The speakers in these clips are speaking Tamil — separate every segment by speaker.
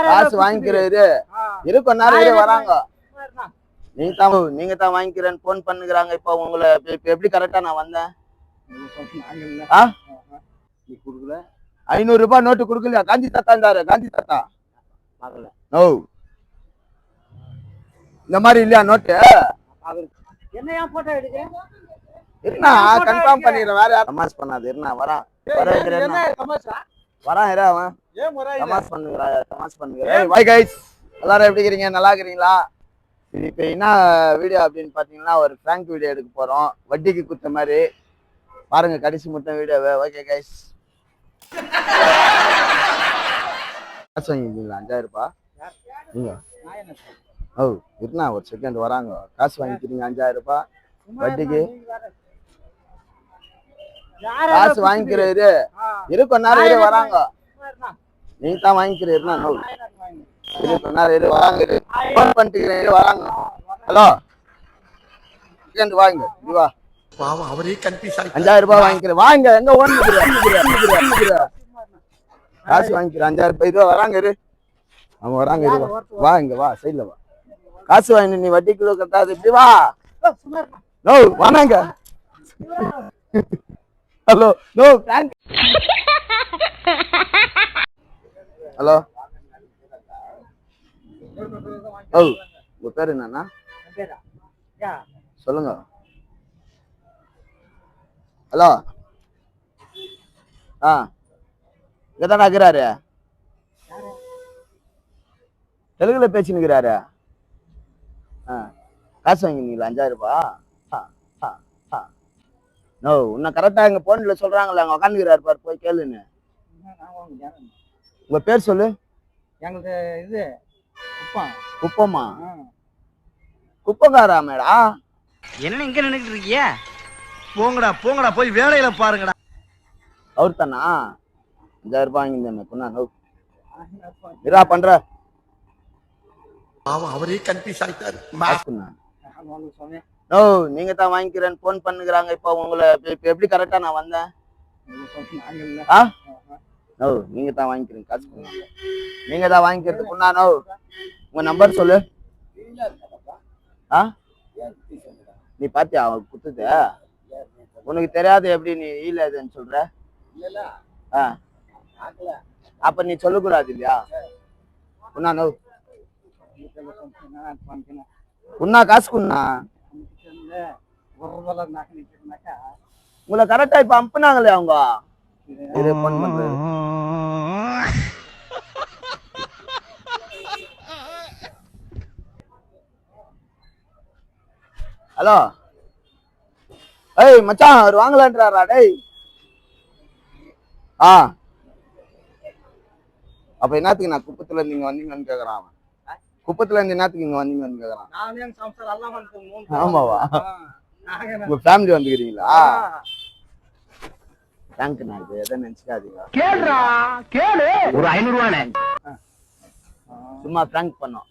Speaker 1: காசு வாங்கிக்கிறது இருக்கும் நேரம் வராங்க. நீங்க தான் வாங்கிக்கிறேன்னு போன் பண்ணுகிறாங்க. இப்ப உங்களை எப்படி கரெக்டா நான் வந்தேன்? 500 ரூபாய் நோட்டு கொடுக்கலையா? காந்தி தாத்தாண்டாரு, காந்தி தாத்தா நோ இந்த மாதிரி இல்லையா நோட்டு? என்ன கன்ஃபார்ம் பண்ணிடுறேன். வேற யாரும் தமாஸ் பண்ணாது. என்ன வரேன் எல்லாரும் எப்படி இருக்கிறீங்க? நல்லா இருக்கிறீங்களா? இப்ப என்ன வீடியோ அப்படின்னு பாத்தீங்கன்னா ஒரு பிராங்க் வீடியோ எடுக்க போறோம். வட்டிக்கு குத்த மாதிரி பாருங்க கடைசி மட்டும் வீடியோவை. ஓகே கைஸ், காசு வாங்கிக்கிறீங்களா? 5000 ரூபாய். ஓ இருந்தா ஒரு செகண்ட் வராங்க. காசு வாங்கிக்கிறீங்க 5000 ரூபாய் வட்டிக்கு. காசு வாங்கிக்கிறது இருக்கும் நேரம் வராங்க. நீங்க தான் வாங்கிக்கிறீங்க. வராங்க. ஹலோ வாங்க வா. 5000 ரூபாய் வாங்கிக்கிறேன். வாங்க எங்க காசு வாங்கிக்கிறேன். 5000 ரூபாய் இதுவா வராங்க. அவங்க வராங்க. வா இங்க வா, சைட்ல வா. காசு வாங்கி நீ வட்டி கிலோ கட்டாது. இப்படி வா. நோ வாங்க. Hello no prank. ஹலோ ஓ உங்க பேரு என்னன்னா சொல்லுங்க. ஹலோ இங்கதான் இருக்கிறாரு. தெலுங்குல பேசினுக்கிறாரு. காசு வாங்கினீங்களா 5000 ரூபாய்? நோ உன்ன கரெக்டா எங்க போன்ல சொல்றாங்கல்ல, அங்க உட்காந்துக்கிறாரு பாரு, போய் கேளுன்னு. உங்க பேர் சொல்லு. இது குப்பமா? குப்பங்காரா மேடா?
Speaker 2: என்ன இங்க நின்னுட்டு இருக்கீங்க? போங்கடா போங்கடா, போய் வேலையில பாருங்கடா.
Speaker 1: அவர் தானா 5000 ரூபாய் வாங்கியிருந்தேன். பொண்ணா நோ இரா பண்ற
Speaker 2: அவரே கன்ஃபியூஸ் ஆயிட்டாரு.
Speaker 1: நோ நீங்க தான் வாங்கிக்கிறேன்னு போன் பண்ணுகிறாங்க. இப்ப உங்களை எப்படி கரெக்டா நான் வந்தேன்? நோ நீங்க தான் வாங்கிக்கிறீங்க. காசு நீங்க தான் வாங்கிக்கிறது. பொண்ணா நோ உங்க நம்பர் சொல்லு. நீ பாத்தியா அவன் குத்துத? உனக்கு தெரியாது எப்படி நீ ஈலதுன்னு சொல்ற? அப்ப நீ சொல்லக்கூடாது இல்லையா? உன்னா நோ உன்னா காசு குண்ணா உங்களை கரெக்டா இப்ப அனுப்புனாங்களே அவங்க. போன் பண்றது. ஹலோ ஏய் மச்சான் அவர் வாங்கலான்றாரா? டேய் அப்ப என்னத்துக்கு நான் குப்பத்துல இருந்து இங்க வந்தீங்கன்னு கேக்குறான் அவன். குப்பத்துல இருந்து என்னத்துக்கு இங்க வந்தீங்கன்னு கேக்குறான். ஆமாவா? உங்க ஃபேமிலி வந்துக்கிறீங்களா? தேங்க் நான் இது எதை நினைச்சுக்காதீங்க.
Speaker 2: கேளுடா கேளு. ஒரு 500 ரூபானே
Speaker 1: சும்மா பிராங்க் பண்ணோம்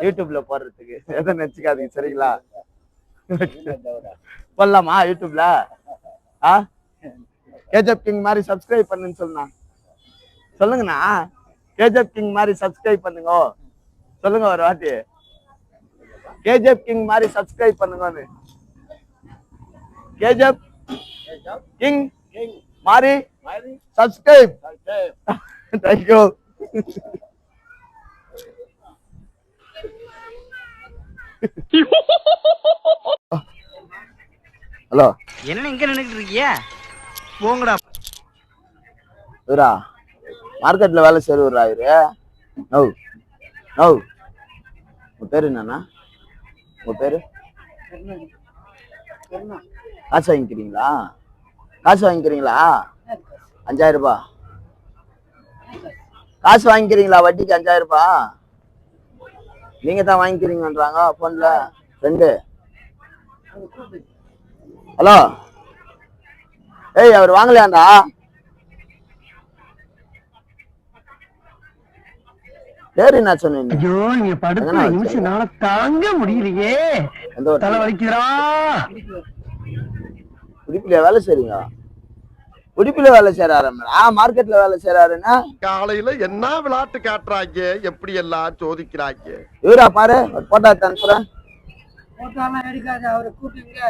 Speaker 1: யூடியூப்ல போடுறதுக்கு. எதை நினைச்சுக்காதீங்க சரிங்களா? போடலாமா யூடியூப்ல? கேஜப் கிங் மாதிரி சப்ஸ்கிரைப் பண்ணுன்னு சொன்னா சொல்லுங்கண்ணா. கேஜப் கிங் மாதிரி சப்ஸ்கிரைப் பண்ணுங்க சொல்லுங்க ஒரு வாட்டி. கேஜப் கிங் மாதிரி சப்ஸ்கிரைப் பண்ணுங்க. கேஜப் கிங் மாதிரி சப்ஸ்கிரைப். தேங்க்யூ. ஹலோ
Speaker 2: என்ன இங்க நின்னுட்டு இருக்கீங்க? போங்கடா.
Speaker 1: இவரா மார்க்கெட்ல வேலை செய்யறா இவரு? நோ நோ உங்க பேரு என்னன்னா? உங்க பேரு? காசு வாங்கிக்கிறீங்களா? காசு வாங்கிக்கிறீங்களா? 5000 ரூபாய் காசு வாங்கிக்கிறீங்களா? வட்டிக்கு 5000 ரூபாய் நீங்க தான் வாங்கிக்கிறீங்கன்றாங்க போன்ல ஃப்ரெண்டு. ஹலோ ஏய் அவர் வாங்கலையாண்டா? பேரு என்ன சொன்னீங்க?
Speaker 2: ஐயோ நீங்க படுத்த நிமிஷம்னால தாங்க முடியலையே. தலை வலிக்குதுடா.
Speaker 1: குடிப்பிலையா வேலை செய்றீங்க? உடுப்பில வேலை செய்யறாரு மார்க்கெட்ல வேலை செய்யறாருன்னா
Speaker 3: காலையில என்ன விளையாட்டு காட்டுறாங்க, எப்படி எல்லாம் சோதிக்கிறாங்க.
Speaker 1: இவரா பாரு போட்டா அனுப்புறேன்.
Speaker 4: போட்டோலாம் எடுக்காத, அவரை கூட்டிங்க.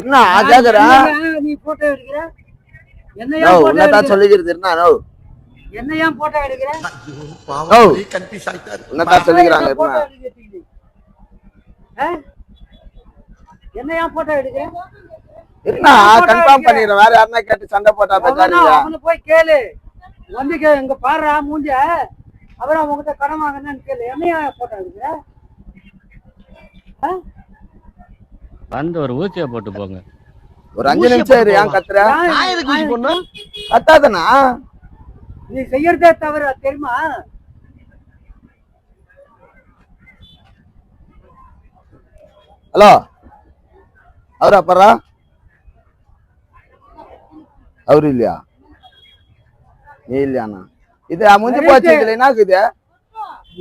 Speaker 1: என்ன கேக்குறா
Speaker 4: நீ போட்டோ எடுக்கிற? என்னையா போட்டோ
Speaker 1: உன்னதான் சொல்லிக்கிறது என்ன நோ
Speaker 4: என்னையா போட்டோ எடுக்கிற?
Speaker 3: கன்ஃபியூஸ் ஆயிட்டாரு.
Speaker 1: உன்னதான் சொல்லிக்கிறாங்க
Speaker 4: போட்டோ
Speaker 1: என்ன
Speaker 4: எடுக்கிறீங்க. என்னையா போட்டோ எடுக்கிற?
Speaker 1: என்ன கன்ஃபார்ம் பண்ணிடுறேன். வேற யாருன்னா கேட்டு சண்டை போட்டா பேசாதீங்க.
Speaker 4: அவனை போய் கேளு, வந்து இங்க பாடுறா மூஞ்ச, அவரை உங்ககிட்ட கடன் வாங்கினு கேளு. என்னையா போட்டோ எடுக்கிற?
Speaker 5: வந்து ஒரு ஊசியை போட்டு போங்க.
Speaker 1: ஒரு 5 நிமிஷம் இரு. ஏன் கத்துற?
Speaker 2: நான் எதுக்கு ஊசி போடணும்?
Speaker 1: கத்தாதனா?
Speaker 4: நீ செய்யறதே தவறு தெரியுமா?
Speaker 1: ஹலோ அவரா பர்றா? அவரு இல்லையா? நீ இல்லையாண்ணா? இது முடிஞ்சு போச்சு. இதுல என்ன இருக்குது?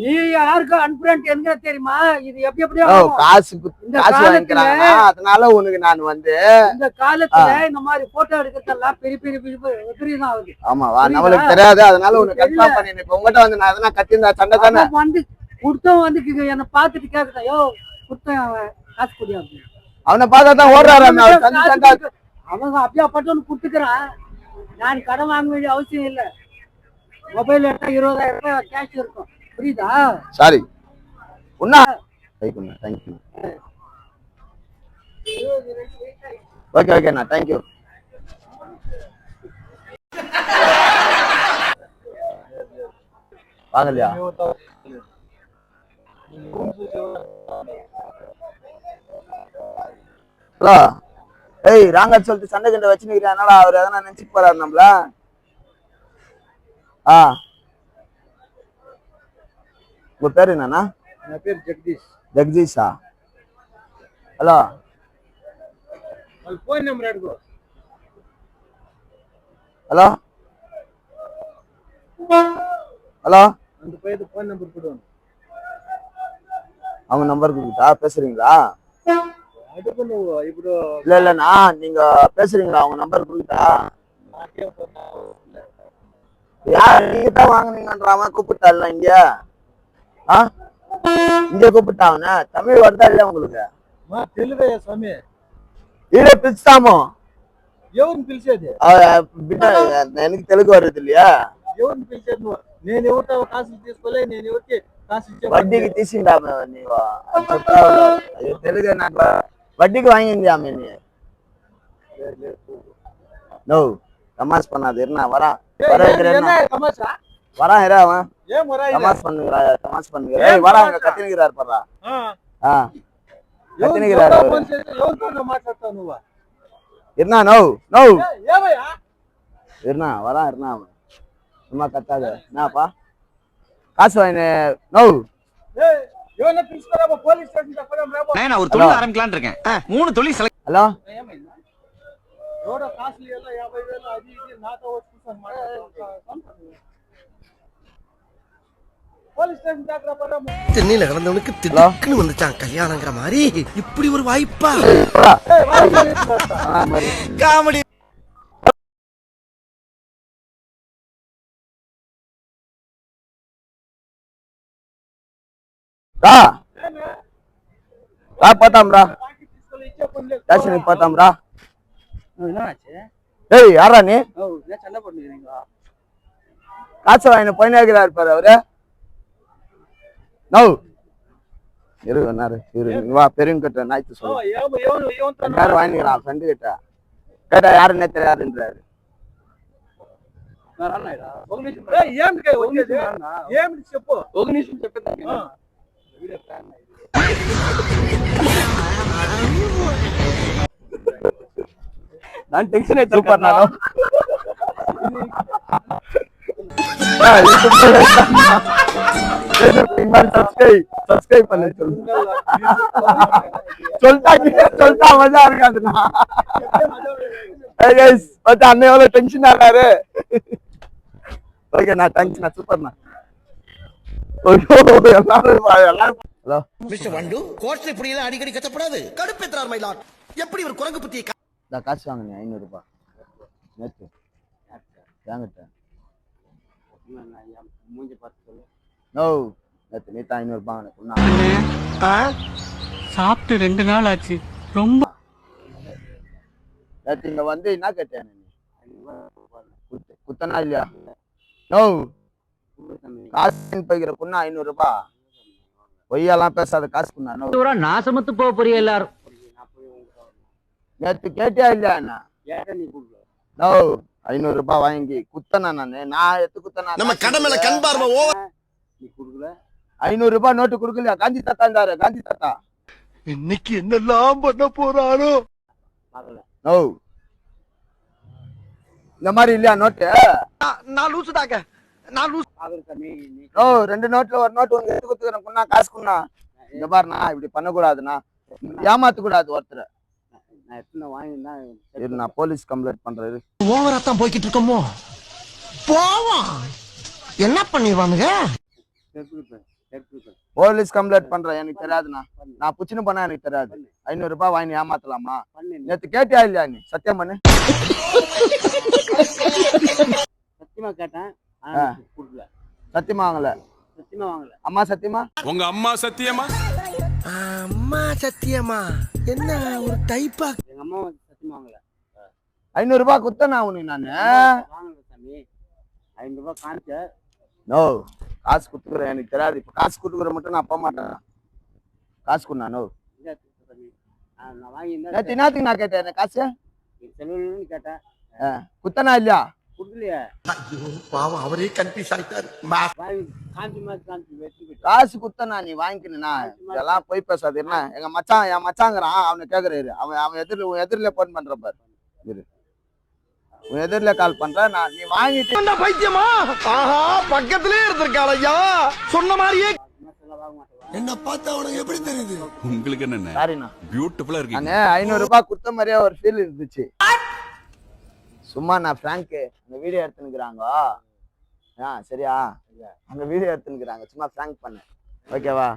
Speaker 4: நீ யாருக்கு அனுப்புறேன்னு எங்க தெரியுமா? இது எப்படி எப்படியோ
Speaker 1: காசு வாங்கிக்கிறாங்க. அதனால உனக்கு நான் வந்து
Speaker 4: இந்த காலத்துல இந்த மாதிரி போட்டோ எடுக்கிறதெல்லாம் பெரிய பெரிய பெரியதான் ஆகுது.
Speaker 1: ஆமாவா? நம்மளுக்கு தெரியாது. அதனால உனக்கு கன்ஃபார்ம் பண்ணினேன். இப்ப உங்ககிட்ட வந்து நான் எதனா கத்திருந்தா சண்டை தானே
Speaker 4: வந்து குடுத்தவன் வந்து என்ன பாத்துட்டு கேக்குதா, யோ குடுத்தேன் காசு குடியாது.
Speaker 1: அவனை பார்த்தா தான் ஓடுறாரு.
Speaker 4: அவங்க அப்படியா பட்டவனு குடுத்துக்கிறான். நான் கடன் வாங்க வேண்டிய அவசியம் இல்லை. மொபைல் எடுத்தா 20,000 ரூபாய் கேஷ் இருக்கும். புரியுதா?
Speaker 1: சாரி உன்னா தேங்க்யூ. ஓகே ஓகேண்ணா தேங்க்யூ. வாங்கலையா? ஹலோ ஏய் ராங்கா சொல்லிட்டு சண்டை கண்டை வச்சுக்கிறேன். அதனால அவர் எதனா நினைச்சுட்டு போறாரு நம்மள. உங்க பேரு என்னன்னா?
Speaker 4: என் பேர் ஜெகதீஷ்.
Speaker 1: ஜெகதீஷா? ஹலோ
Speaker 4: போன் நம்பர் எடுக்கோ.
Speaker 1: ஹலோ ஹலோ
Speaker 4: அந்த பையனுக்கு போன் நம்பர் கொடுங்க.
Speaker 1: அவங்க நம்பர் கொடுத்தா பேசுறீங்களா?
Speaker 4: ఇప్పుడు
Speaker 1: இல்ல இல்லண்ணா நீங்க பேசுறீங்களா? அவங்க நம்பர் கொடுத்தா யார் நீங்க தான் வாங்கினீங்கன்றாம கூப்பிட்டால இங்க இங்க கூப்பிட்டாவன தமிழ் வருதா இல்ல உங்களுக்கு?
Speaker 4: తెలుగయ్యా స్వామి?
Speaker 1: ఈడే పిలుస్తాము.
Speaker 4: ఎవరిని పిలిచేది?
Speaker 1: எனக்கு தெலுங்கு வருது இல்லையா?
Speaker 4: ఎవరిని పిలిచేది నువ్వు? నేను ఎవరితో కాసులు తీసుకోలే, నేను ఎవరికి కాసు ఇచ్చే
Speaker 1: వడ్డీకి తీసిండామె నీవు. తెలుగు నాకు వడ్డీకి வாங்கிந்தியா நீ? நோ தமாஸ் பண்ணாது. என்ன வரா வரா இரு. அவன் தமாஸ் பண்ணுகிறான். ஏய் வரா அங்க கத்தினிக்கிறார் பர்றா. கத்தினிக்கிறார் அவரு.
Speaker 4: ఎవరితో మాట్లాడతావు నువ్వు?
Speaker 1: என்ன நோ நோ
Speaker 4: ఏమయ్యా?
Speaker 1: இருண்ணா வரா இருண்ணா. அவன் சும்மா கத்தாத. என்னப்பா காசு வாங்கின நோ?
Speaker 4: ఎవరిని పిలుచుకోరా? పోలీస్ స్టేషన్ చెప్పడం రేపు.
Speaker 2: நான் ஒரு தொழில் ஆரம்பிக்கலாம்னு இருக்கேன். 3 தொழில் செலக்ட்.
Speaker 1: హలో
Speaker 4: ఎవడో కాసులు ఎలా 50,000 అది ఇది నాతో వచ్చి మాట్లాడుతున్నాడు. போலீஸ் ஸ்டேஷன் தாக்கற பரம்.
Speaker 2: தென்னையில கிடந்தவனுக்கு திடுக்குன்னு வந்துச்சான் கல்யாணங்கிற மாதிரி. இப்படி ஒரு வாய்ப்பா? காமெடி.
Speaker 1: போத்தாம்ரா ஸ்டேஷனுக்கு போத்தாம்ரா. ஏய் யாரா நீ?
Speaker 4: சண்டை போட்டுக்கிறீங்களா?
Speaker 1: காசு வாங்கின போயினே இருக்கிறாரு பாரு அவரு. நோ இரு வா பெரும் கிட்ட நாய்த்து சொல்லு. யாரு வாங்கிக்கிறான் ஃப்ரெண்டு கிட்ட கேட்டா யாருன்னே தெரியாதுன்றாரு. நான் டென்ஷன் ஆயிட்டு சூப்பர். நானும் சப்ஸ்கிரைப் பண்ண சொல்லிட்டா மஜா இருக்காதுண்ணா. அண்ணன் எவ்வளவு டென்ஷன் ஆகாரு. ஓகே நான் தேங்க்ஸ்ண்ணா சூப்பர்ண்ணா. எல்லாரும் ஹலோ
Speaker 2: மிஸ்டர் வண்டு கோட்ஸ் இப்படி எல்லாம் அடிக்கடி கத்தப்படாது. கடுப்பேற்றார் மயிலாட். எப்படி ஒரு குரங்கு புத்தியை
Speaker 1: காசு வாங்கினேன் 500 ரூபாய் நேற்று. என்கிட்ட
Speaker 4: மூஞ்சி பார்த்து சொல்லு.
Speaker 1: நோ நேற்று நீ தான் 500 ரூபாய் எனக்கு சொன்னா.
Speaker 5: சாப்பிட்டு 2 நாள் ஆச்சு. ரொம்ப
Speaker 1: நேற்று இங்க வந்து என்ன கேட்டேன் நீ? குத்தனா இல்லையா? நோ காசு போய்கிற குண்ணா 500 ரூபாய். பொய்யெல்லாம் பேசாத, காசு குண்ணா. நோ
Speaker 5: நாசமத்து போக போறிய எல்லாரும்.
Speaker 1: நேற்று கேட்டியா இல்லையா என்ன?
Speaker 4: கேட்டா நீ கொடுக்கல.
Speaker 1: நோ 500 ரூபாய் வாங்கி குத்தனா நான் எத்து குத்தனா?
Speaker 3: நம்ம கடமையில கண் பார்வை ஓவர்.
Speaker 4: நீ கொடுக்கல.
Speaker 1: 500 ரூபாய் நோட்டு கொடுக்கலையா? காந்தி தாத்தாண்டாரு, காந்தி தாத்தா.
Speaker 3: இன்னைக்கு என்னெல்லாம் பண்ண போறானோ.
Speaker 4: பார்க்கல.
Speaker 1: நோ இந்த மாதிரி இல்லையா நோட்டு?
Speaker 2: நான் லூசுதாங்க, நான் லூசு.
Speaker 4: பார்க்கல சாமி. நீ
Speaker 1: நோ 2 நோட்ல ஒரு நோட்டு உங்க எடுத்து குத்துக்கிறேன் குண்ணா, காசு குண்ணா. இந்த பாருண்ணா, இப்படி பண்ணக்கூடாதுண்ணா, ஏமாத்த கூடாது ஒருத்தர்.
Speaker 4: நான் எத்தனை வாங்கினா
Speaker 1: இரு, நான் போலீஸ் கம்ப்ளைண்ட் பண்றேன்.
Speaker 2: ஓவரா தான் போய்கிட்டு இருக்கோமோ. போவோம், என்ன பண்ணிடுவானுங்க?
Speaker 1: போலீஸ் கம்ப்ளைண்ட் பண்றேன். எனக்கு தெரியாதுண்ணா, நான் புச்சுன்னு பண்ணா எனக்கு தெரியாது. 500 ரூபாய் வாங்கி ஏமாத்தலாமா?
Speaker 4: பண்ணு.
Speaker 1: நேத்து கேட்டியா இல்லையா நீ? சத்தியம் பண்ணு.
Speaker 4: சத்தியமா கேட்டேன். ஆனா நீ கொடுக்கல.
Speaker 1: சத்தியமா வாங்கல?
Speaker 4: சத்தியமா வாங்கல.
Speaker 1: அம்மா சத்தியமா?
Speaker 6: உங்க அம்மா சத்தியமா?
Speaker 2: அம்மா சத்தியமா? என்ன ஒரு டைப்பா?
Speaker 4: எங்க அம்மா சத்தியமா வாங்கல.
Speaker 1: 500 ரூபாய் குத்தனா உனக்கு நானு?
Speaker 4: வாங்கல சாமி. 500 ரூபாய் காமிச்ச.
Speaker 1: நோ காசு குத்துக்கிறேன், எனக்கு தெரியாது. இப்ப காசு குத்துக்கிற மட்டும் நான் போக மாட்டேன். காசு குண்ணா. நோ
Speaker 4: இந்த சாமி. நான் வாங்கியிருந்தேன்.
Speaker 1: நேத்து என்னத்துக்கு நான் கேட்டேன் எனக்கு காசு?
Speaker 4: செலவுன்னு கேட்டேன்.
Speaker 1: குத்தனா இல்லையா?
Speaker 4: கொடுக்கலையே.
Speaker 3: பாவம், அவரே கன்ஃபியூஸ் ஆயிட்டாரு.
Speaker 4: வாங்கி காமிச்சு மாதிரி காமிச்சு வச்சு போயிட்டு.
Speaker 1: காசு குத்தனா நீ வாங்கிக்கணும்னா இதெல்லாம் போய் பேசாது. என்ன எங்க மச்சான், என் மச்சாங்கிறான், அவனை கேக்குறாரு. அவன் உன் எதிரில போன் பண்ற பாரு. இரு, உன் எதிரில கால் பண்ற. நான் நீ வாங்கிட்டு
Speaker 3: பைத்தியமா? ஆஹா, பக்கத்திலே இருந்திருக்காள் ஐயா. சொன்ன மாதிரியே.
Speaker 4: வாங்க மாட்டேன்.
Speaker 3: என்ன பார்த்தா உனக்கு எப்படி தெரியுது?
Speaker 6: உங்களுக்கு என்ன
Speaker 1: சாரிண்ணா,
Speaker 6: பியூட்டிஃபுல்லா இருக்கீங்க.
Speaker 1: நானு 500 ரூபாய் கொடுத்த மாதிரியே ஒரு ஃபீல் இருந்துச்சு. சும்மா நான் பிராங்க் அந்த வீடியோ எடுத்துனுக்குறாங்க. சரியா? அந்த வீடியோ எடுத்துனுக்குறாங்க, சும்மா பிராங்க் பண்ணேன். ஓகேவா?